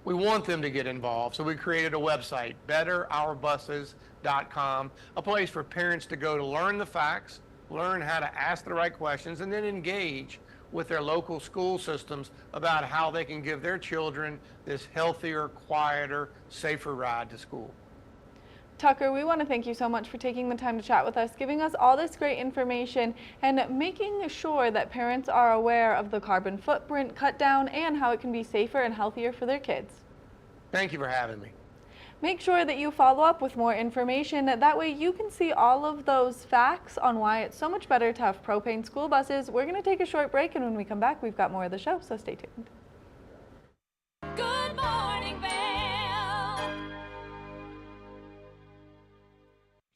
We want them to get involved, so we created a website, betterourbuses.com, a place for parents to go to learn the facts, learn how to ask the right questions, and then engage with their local school systems about how they can give their children this healthier, quieter, safer ride to school. Tucker, we want to thank you so much for taking the time to chat with us, giving us all this great information, and making sure that parents are aware of the carbon footprint cut down and how it can be safer and healthier for their kids. Thank you for having me. Make sure that you follow up with more information. That way you can see all of those facts on why it's so much better to have propane school buses. We're going to take a short break, and when we come back, we've got more of the show, so stay tuned. Good morning, Vail.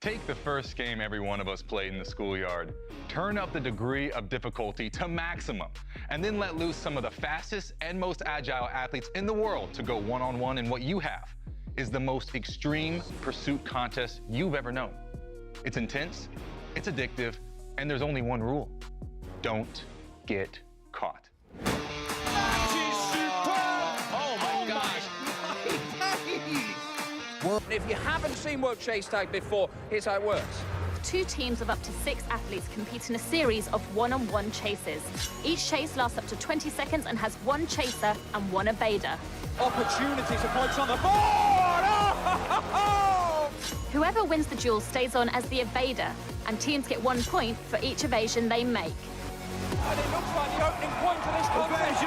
Take the first game every one of us played in the schoolyard. Turn up the degree of difficulty to maximum, and then let loose some of the fastest and most agile athletes in the world to go one-on-one in what you have is the most extreme pursuit contest you've ever known. It's intense, it's addictive, and there's only one rule. Don't get caught. Oh my gosh. If you haven't seen World Chase Tag before, here's how it works. 2 teams of up to 6 athletes compete in a series of one-on-one chases. Each chase lasts up to 20 seconds and has 1 chaser and 1 evader. Opportunity to points on the board! Oh! Whoever wins the duel stays on as the evader, and teams get 1 point for each evasion they make. And it looks like the opening point of this contest.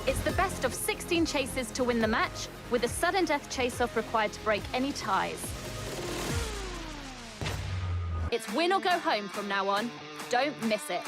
It's the best of 16 chases to win the match, with a sudden death chase-off required to break any ties. It's win or go home from now on. Don't miss it.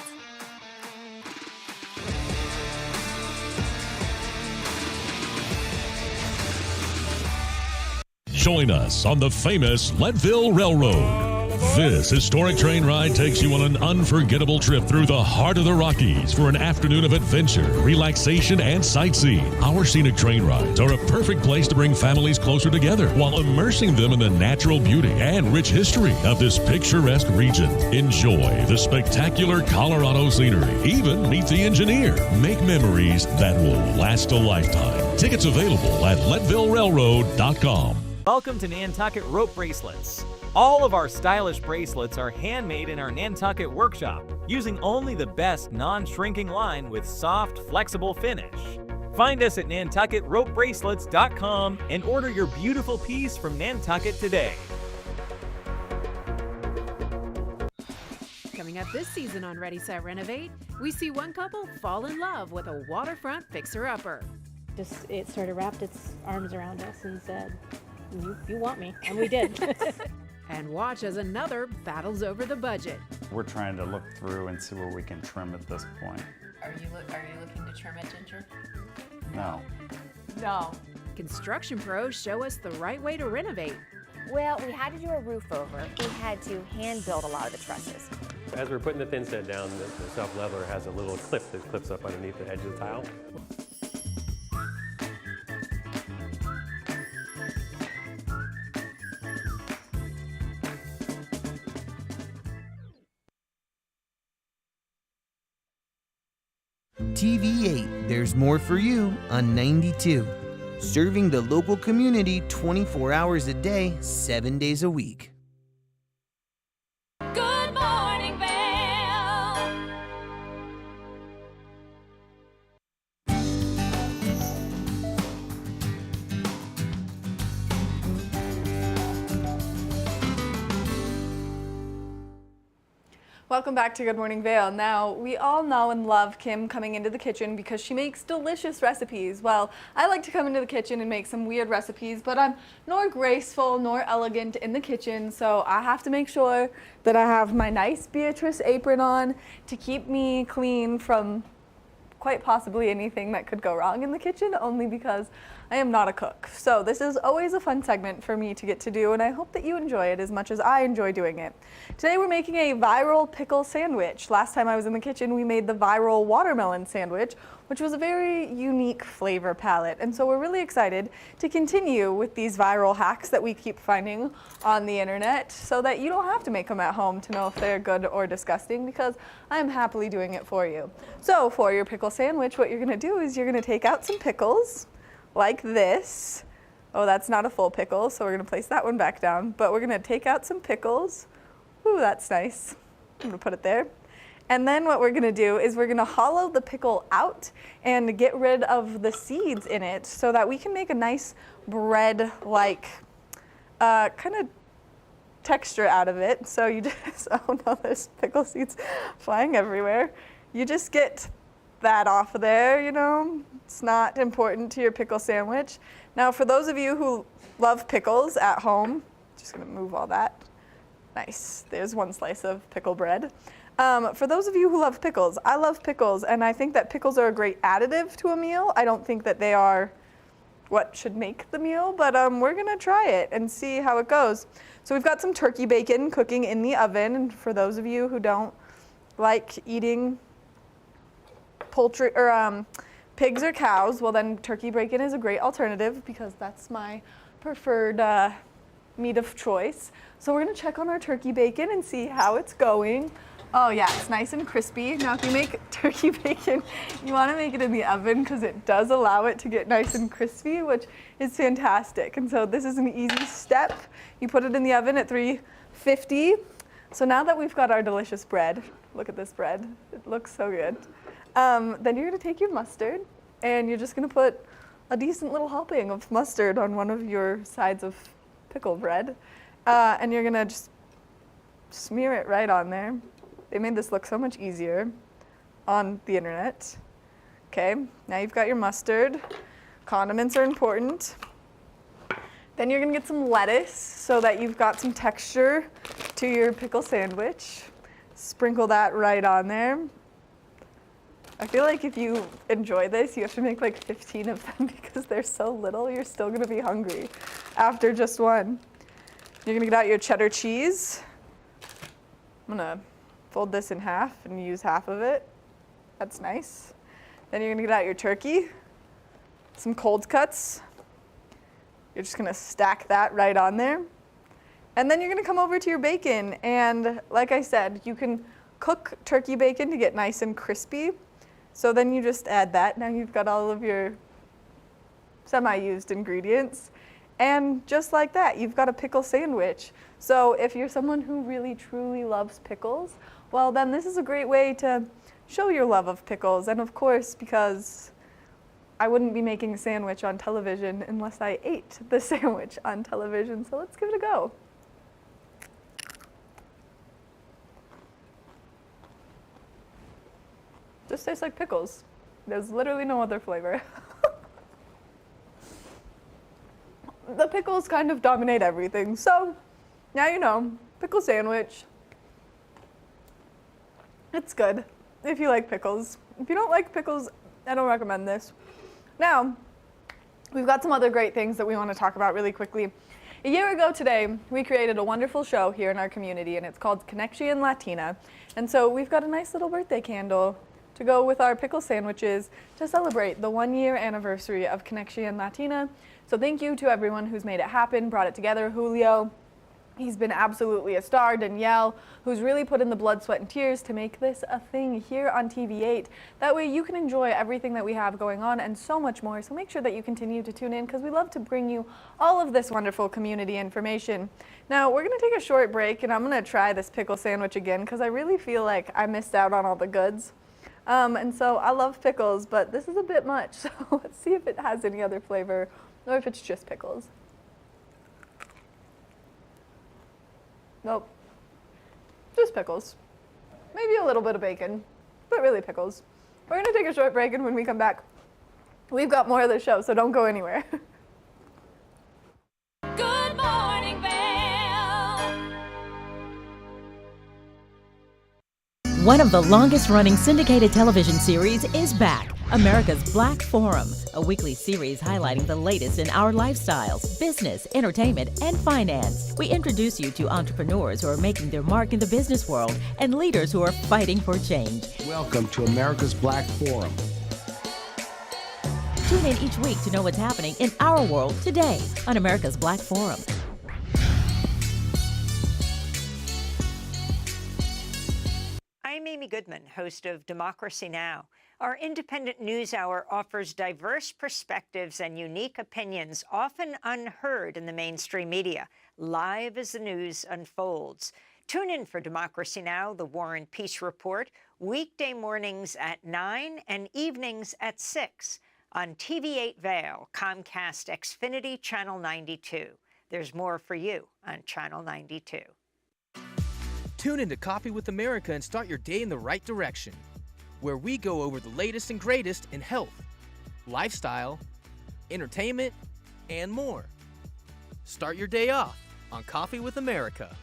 Join us on the famous Leadville Railroad. This historic train ride takes you on an unforgettable trip through the heart of the Rockies for an afternoon of adventure, relaxation, and sightseeing. Our scenic train rides are a perfect place to bring families closer together while immersing them in the natural beauty and rich history of this picturesque region. Enjoy the spectacular Colorado scenery. Even meet the engineer. Make memories that will last a lifetime. Tickets available at LeadvilleRailroad.com. Welcome to Nantucket Rope Bracelets. All of our stylish bracelets are handmade in our Nantucket workshop, using only the best non-shrinking line with soft, flexible finish. Find us at NantucketRopeBracelets.com and order your beautiful piece from Nantucket today. Coming up this season on Ready, Set, Renovate, we see one couple fall in love with a waterfront fixer-upper. It sort of wrapped its arms around us and said, you want me, and we did. And watch as another battles over the budget. We're trying to look through and see where we can trim at this point. Are you looking to trim it, Ginger? No. No. Construction pros show us the right way to renovate. Well, we had to do a roof over. We had to hand build a lot of the trusses. As we're putting the thin set down, the self-leveler has a little clip that clips up underneath the edge of the tile. TV8, there's more for you on 92. Serving the local community 24 hours a day, 7 days a week. Good morning, Vail. Welcome back to Good Morning Vail. Now, we all know and love Kim coming into the kitchen because she makes delicious recipes. Well, I like to come into the kitchen and make some weird recipes, but I'm nor graceful nor elegant in the kitchen, so I have to make sure that I have my nice Beatrice apron on to keep me clean from quite possibly anything that could go wrong in the kitchen, only because I am not a cook. So this is always a fun segment for me to get to do, and I hope that you enjoy it as much as I enjoy doing it. Today we're making a viral pickle sandwich. Last time I was in the kitchen, we made the viral watermelon sandwich, which was a very unique flavor palette. And so we're really excited to continue with these viral hacks that we keep finding on the internet so that you don't have to make them at home to know if they're good or disgusting, because I'm happily doing it for you. So for your pickle sandwich, what you're gonna do is you're gonna take out some pickles like this. Oh, that's not a full pickle, so we're gonna place that one back down. But we're gonna take out some pickles. Ooh, that's nice. I'm gonna put it there. And then what we're gonna do is we're gonna hollow the pickle out and get rid of the seeds in it so that we can make a nice bread-like kind of texture out of it. So you just, oh no, there's pickle seeds flying everywhere. You just get that off of there, you know. It's not important to your pickle sandwich. Now, for those of you who love pickles at home, just gonna move all that. Nice, there's one slice of pickle bread. For those of you who love pickles, I love pickles, and I think that pickles are a great additive to a meal. I don't think that they are what should make the meal, but we're gonna try it and see how it goes. So we've got some turkey bacon cooking in the oven, and for those of you who don't like eating poultry or pigs or cows, well then turkey bacon is a great alternative because that's my preferred meat of choice. So we're gonna check on our turkey bacon and see how it's going. Oh yeah, it's nice and crispy. Now if you make turkey bacon, you wanna make it in the oven because it does allow it to get nice and crispy, which is fantastic. And so this is an easy step. You put it in the oven at 350. So now that we've got our delicious bread, look at this bread, it looks so good. Then you're gonna take your mustard and you're just gonna put a decent little helping of mustard on one of your sides of pickle bread. And you're gonna just smear it right on there. They made this look so much easier on the internet. Okay, now you've got your mustard. Condiments are important. Then you're gonna get some lettuce so that you've got some texture to your pickle sandwich. Sprinkle that right on there. I feel like if you enjoy this, you have to make like 15 of them because they're so little, you're still gonna be hungry after just one. You're gonna get out your cheddar cheese. I'm gonna fold this in half and use half of it. That's nice. Then you're gonna get out your turkey, some cold cuts. You're just gonna stack that right on there. And then you're gonna come over to your bacon, and like I said, you can cook turkey bacon to get nice and crispy. So then you just add that. Now you've got all of your semi-used ingredients. And just like that, you've got a pickle sandwich. So if you're someone who really truly loves pickles, well then this is a great way to show your love of pickles. And of course, because I wouldn't be making a sandwich on television unless I ate the sandwich on television. So let's give it a go. Just tastes like pickles. There's literally no other flavor. The pickles kind of dominate everything, so Now you know, pickle sandwich. It's good if you like pickles. If you don't like pickles, I don't recommend this. Now, we've got some other great things that we want to talk about really quickly. A year ago today, we created a wonderful show here in our community, and it's called Conexion Latina. And so we've got a nice little birthday candle to go with our pickle sandwiches to celebrate the 1-year anniversary of Conexion Latina. So thank you to everyone who's made it happen, brought it together. Julio, he's been absolutely a star. Danielle, who's really put in the blood, sweat, and tears to make this a thing here on TV8. That way you can enjoy everything that we have going on and so much more. So make sure that you continue to tune in because we love to bring you all of this wonderful community information. Now, we're going to take a short break, and I'm going to try this pickle sandwich again because I really feel like I missed out on all the goods. And so I love pickles, but this is a bit much. So let's see if it has any other flavor or if it's just pickles. Nope. Just pickles. Maybe a little bit of bacon, but really pickles. We're going to take a short break, and when we come back, we've got more of the show, so don't go anywhere. Good morning, Vail. One of the longest-running syndicated television series is back, America's Black Forum, a weekly series highlighting the latest in our lifestyles, business, entertainment, and finance. We introduce you to entrepreneurs who are making their mark in the business world and leaders who are fighting for change. Welcome to America's Black Forum. Tune in each week to know what's happening in our world today on America's Black Forum. I'm Amy Goodman, host of Democracy Now! Our independent news hour offers diverse perspectives and unique opinions, often unheard in the mainstream media, live as the news unfolds. Tune in for Democracy Now!, the War and Peace Report, weekday mornings at 9 and evenings at 6 on TV8 Vail, Comcast Xfinity Channel 92. There's more for you on Channel 92. Tune into Coffee with America and start your day in the right direction, where we go over the latest and greatest in health, lifestyle, entertainment, and more. Start your day off on Coffee with America.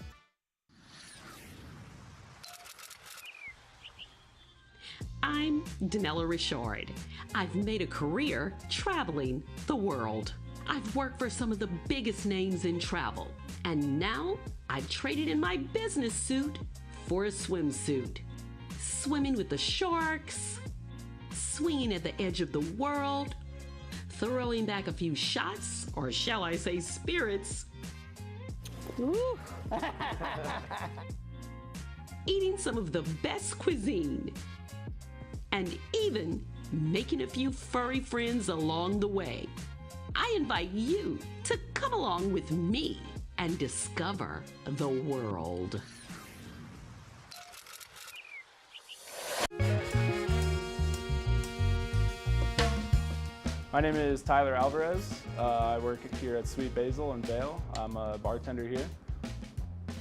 I'm Danella Richard. I've made a career traveling the world. I've worked for some of the biggest names in travel, and now I've traded in my business suit for a swimsuit. Swimming with the sharks, swinging at the edge of the world, throwing back a few shots, or shall I say spirits. Eating some of the best cuisine, and even making a few furry friends along the way. I invite you to come along with me and discover the world. My name is Tyler Alvarez. I work here at Sweet Basil in Vail. I'm a bartender here.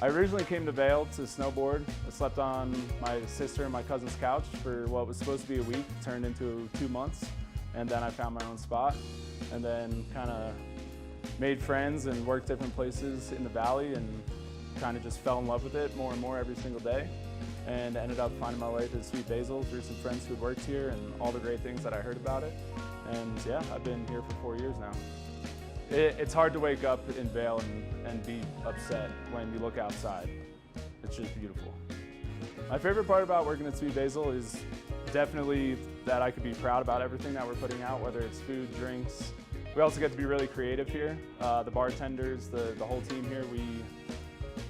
I originally came to Vail to snowboard. I slept on my sister and my cousin's couch for what was supposed to be a week, turned into 2 months, and then I found my own spot, and then kind of made friends and worked different places in the valley and kind of just fell in love with it more and more every single day, and ended up finding my way to Sweet Basil through some friends who worked here and all the great things that I heard about it. And yeah, I've been here for 4 years now. It's hard to wake up in Vail and be upset when you look outside. It's just beautiful. My favorite part about working at Sweet Basil is definitely that I could be proud about everything that we're putting out, whether it's food, drinks. We also get to be really creative here. The bartenders, the whole team here,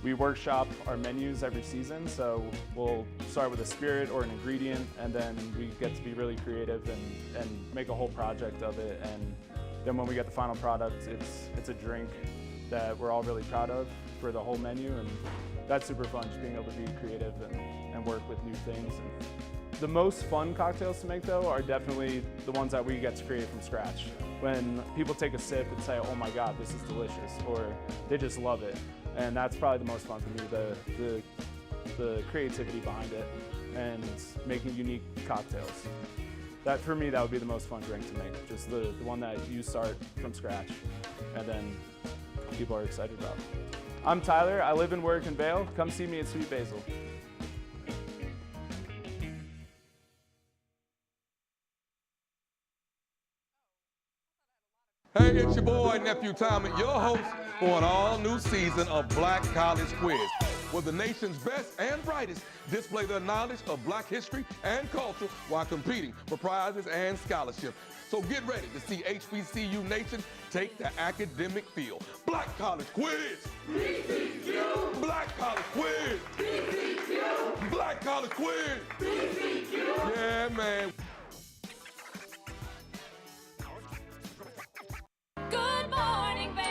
we workshop our menus every season, so we'll start with a spirit or an ingredient, and then we get to be really creative and make a whole project of it. And then when we get the final product, it's a drink that we're all really proud of for the whole menu, and that's super fun, just being able to be creative and work with new things. And the most fun cocktails to make, though, are definitely the ones that we get to create from scratch. When people take a sip and say, oh my God, this is delicious, or they just love it. And that's probably the most fun for me, the creativity behind it and making unique cocktails. That, for me, that would be the most fun drink to make, just the one that you start from scratch and then people are excited about. I'm Tyler. I live and work in Vail. Come see me at Sweet Basil. Hey, it's your boy, Nephew Tommy, your host for an all-new season of Black College Quiz, where the nation's best and brightest display their knowledge of Black history and culture while competing for prizes and scholarships. So get ready to see HBCU Nation take the academic field. Black College Quiz! BCQ! Black College Quiz! BCQ! Black College Quiz! BCQ! Yeah, man. Good morning, Vail.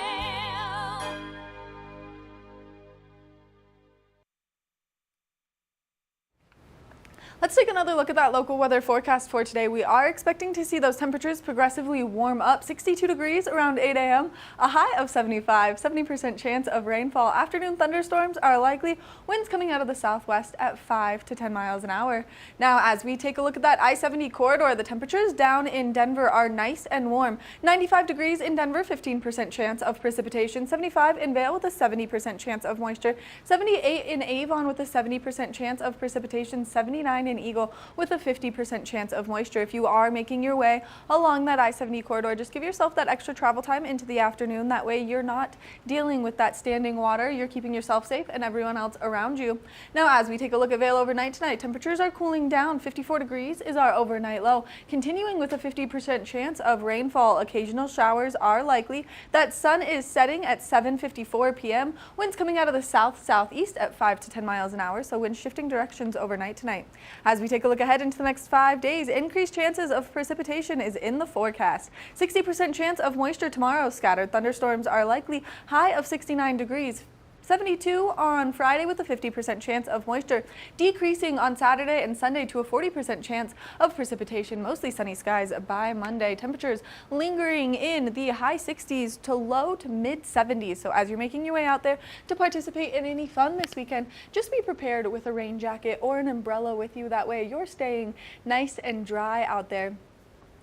Let's take another look at that local weather forecast for today. We are expecting to see those temperatures progressively warm up. 62 degrees around 8 a.m., a high of 75, 70% chance of rainfall. Afternoon thunderstorms are likely. Winds coming out of the southwest at 5 to 10 miles an hour. Now, as we take a look at that I-70 corridor, the temperatures down in Denver are nice and warm. 95 degrees in Denver, 15% chance of precipitation. 75 in Vail with a 70% chance of moisture. 78 in Avon with a 70% chance of precipitation. 79 in Eagle with a 50% chance of moisture. If you are making your way along that I-70 corridor, just give yourself that extra travel time into the afternoon. That way you're not dealing with that standing water. You're keeping yourself safe and everyone else around you. Now, as we take a look at Vail overnight tonight, temperatures are cooling down. 54 degrees is our overnight low, continuing with a 50% chance of rainfall. Occasional showers are likely. That sun is setting at 7:54 p.m. Winds coming out of the south-southeast at 5 to 10 miles an hour, so winds shifting directions overnight tonight. As we take a look ahead into the next 5 days, increased chances of precipitation is in the forecast. 60% chance of moisture tomorrow. Scattered thunderstorms are likely. High of 69 degrees. 72 on Friday with a 50% chance of moisture, decreasing on Saturday and Sunday to a 40% chance of precipitation. Mostly sunny skies by Monday. Temperatures lingering in the high 60s to low to mid 70s. So as you're making your way out there to participate in any fun this weekend, just be prepared with a rain jacket or an umbrella with you. That way you're staying nice and dry out there.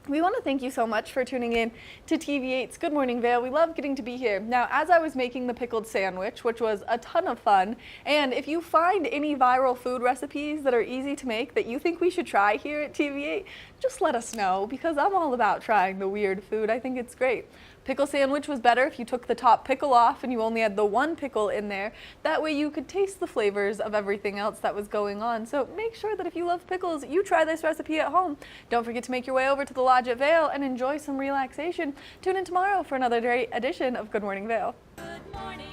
We want to thank you so much for tuning in to TV8's Good Morning Vail. We love getting to be here. Now, as I was making the pickled sandwich, which was a ton of fun, and if you find any viral food recipes that are easy to make that you think we should try here at TV8, just let us know, because I'm all about trying the weird food. I think it's great. Pickle sandwich was better if you took the top pickle off and you only had the one pickle in there. That way you could taste the flavors of everything else that was going on. So make sure that if you love pickles, you try this recipe at home. Don't forget to make your way over to the Lodge at Vail and enjoy some relaxation. Tune in tomorrow for another great edition of Good Morning Vail. Good morning.